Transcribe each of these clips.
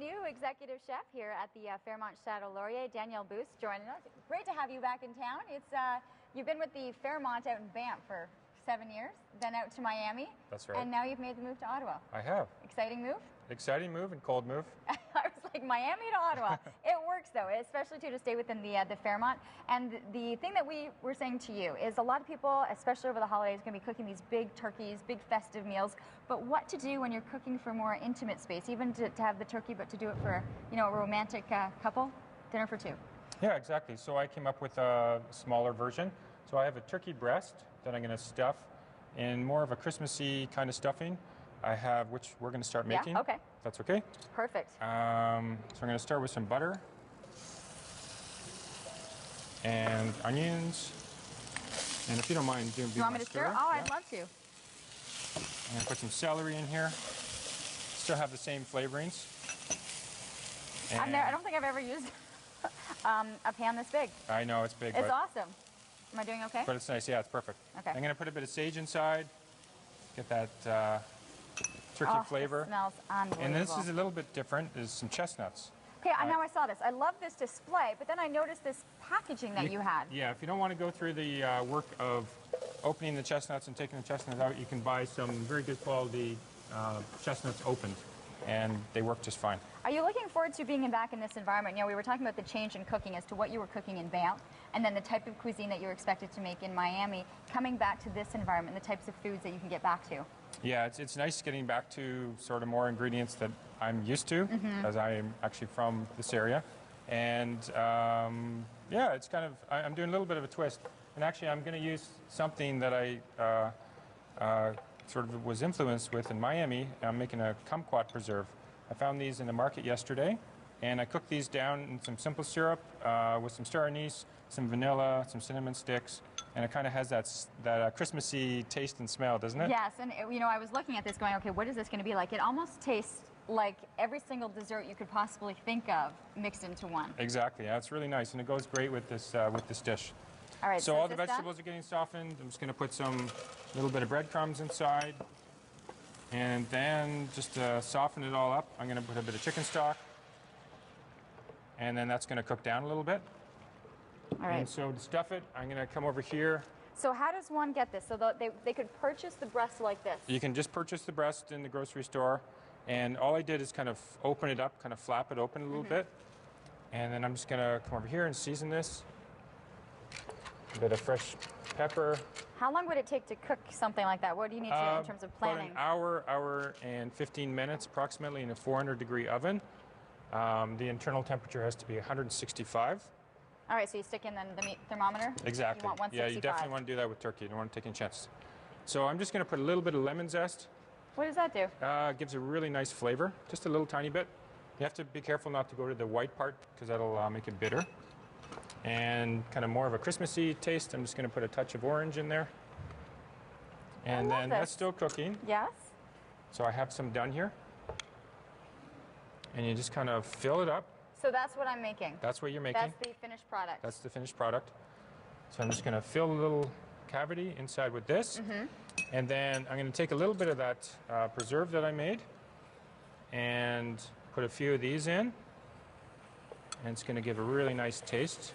new executive chef here at the Fairmont Chateau Laurier, Danielle Boost, joining us. Great to have you back in town. You've been with the Fairmont out in Banff for 7 years, then out to Miami. That's right. And now you've made the move to Ottawa. I have. Exciting move? Exciting move and cold move. I was like, Miami to Ottawa. It works though, especially to stay within the Fairmont. And the thing that we were saying to you is a lot of people, especially over the holidays, are going to be cooking these big turkeys, big festive meals. But what to do when you're cooking for more intimate space, even to have the turkey, but to do it for a romantic couple, dinner for two. Yeah, exactly. So I came up with a smaller version. So I have a turkey breast that I'm going to stuff in more of a Christmassy kind of stuffing. I have, which we're going to start making. Yeah, okay. If that's okay. Perfect. So I'm going to start with some butter and onions. And if you don't mind doing, you want me to stir? Oh, yeah. I'd love to. I'm going to put some celery in here. Still have the same flavorings. I don't think I've ever used a pan this big. I know, it's big. It's awesome. Am I doing okay? But it's nice, yeah, it's perfect. Okay. I'm going to put a bit of sage inside, get that turkey flavor. It smells unbelievable. And this is a little bit different. There's some chestnuts. Okay, now I saw this. I love this display, but then I noticed this packaging that you had. Yeah, if you don't want to go through the work of opening the chestnuts and taking the chestnuts out, you can buy some very good quality chestnuts opened, and they work just fine. Are you looking forward to being back in this environment? We were talking about the change in cooking as to what you were cooking in Banff, and then the type of cuisine that you're expected to make in Miami, coming back to this environment, the types of foods that you can get back to. Yeah, it's nice getting back to sort of more ingredients that I'm used to, as I'm actually from this area. And yeah, it's kind of, I'm doing a little bit of a twist. And actually I'm going to use something that I sort of was influenced with in Miami. I'm making a kumquat preserve. I found these in the market yesterday, and I cooked these down in some simple syrup with some star anise, some vanilla, some cinnamon sticks, and it kind of has that Christmassy taste and smell, doesn't it? Yes, and I was looking at this going, okay, what is this going to be like? It almost tastes like every single dessert you could possibly think of mixed into one. Exactly, yeah, it's really nice, and it goes great with this dish. All right, so all the vegetables are getting softened. I'm just going to put some little bit of breadcrumbs inside, and then just to soften it all up, I'm going to put a bit of chicken stock, and then that's going to cook down a little bit. All right. And so to stuff it, I'm going to come over here. So how does one get this? So they could purchase the breast like this? You can just purchase the breast in the grocery store, and all I did is kind of open it up, kind of flap it open a little bit, and then I'm just going to come over here and season this. A bit of fresh pepper. How long would it take to cook something like that? What do you need to in terms of planning? About an hour and 15 minutes approximately in a 400-degree oven. The internal temperature has to be 165. All right, so you stick in then the meat thermometer? Exactly. You want 165. Yeah, you definitely want to do that with turkey. You don't want to take any chances. So I'm just going to put a little bit of lemon zest. What does that do? Gives a really nice flavor, just a little tiny bit. You have to be careful not to go to the white part because that'll make it bitter. And kind of more of a Christmassy taste. I'm just going to put a touch of orange in there. And then that's still cooking. Yes. So I have some done here. And you just kind of fill it up. So that's what I'm making? That's what you're making. That's the finished product? That's the finished product. So I'm just going to fill a little cavity inside with this. And then I'm going to take a little bit of that preserve that I made and put a few of these in. And it's going to give a really nice taste.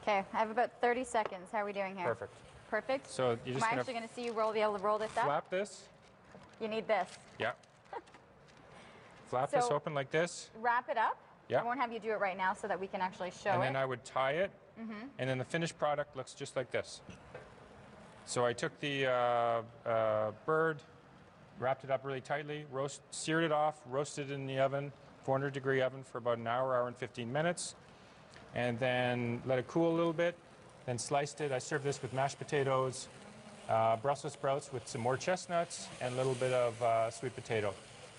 Okay, I have about 30 seconds. How are we doing here? Perfect. Perfect? So you're just Am I actually going to see you be able to roll this up? Flap this. You need this. Yeah. Flap this open like this. Wrap it up. Yeah. I won't have you do it right now so that we can actually show And then I would tie it. And then the finished product looks just like this. So I took the bird, wrapped it up really tightly, seared it off, roasted it in the oven, 400-degree oven for about an hour and 15 minutes. And then let it cool a little bit, then sliced it. I served this with mashed potatoes, Brussels sprouts with some more chestnuts, and a little bit of sweet potato.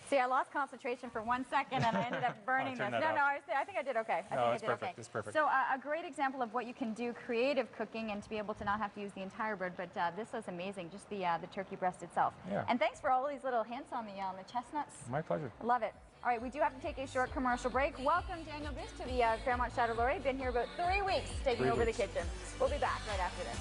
See, I lost concentration for 1 second and I ended up burning this. I think I did okay. No, it's perfect. It's perfect. So a great example of what you can do, creative cooking, and to be able to not have to use the entire bird, but this is amazing, just the turkey breast itself. Yeah. And thanks for all these little hints on the chestnuts. My pleasure. I love it. All right, we do have to take a short commercial break. Welcome, Danielle Boost, to the Fairmont Chateau Laurier. Been here about 3 weeks taking over the kitchen. We'll be back right after this.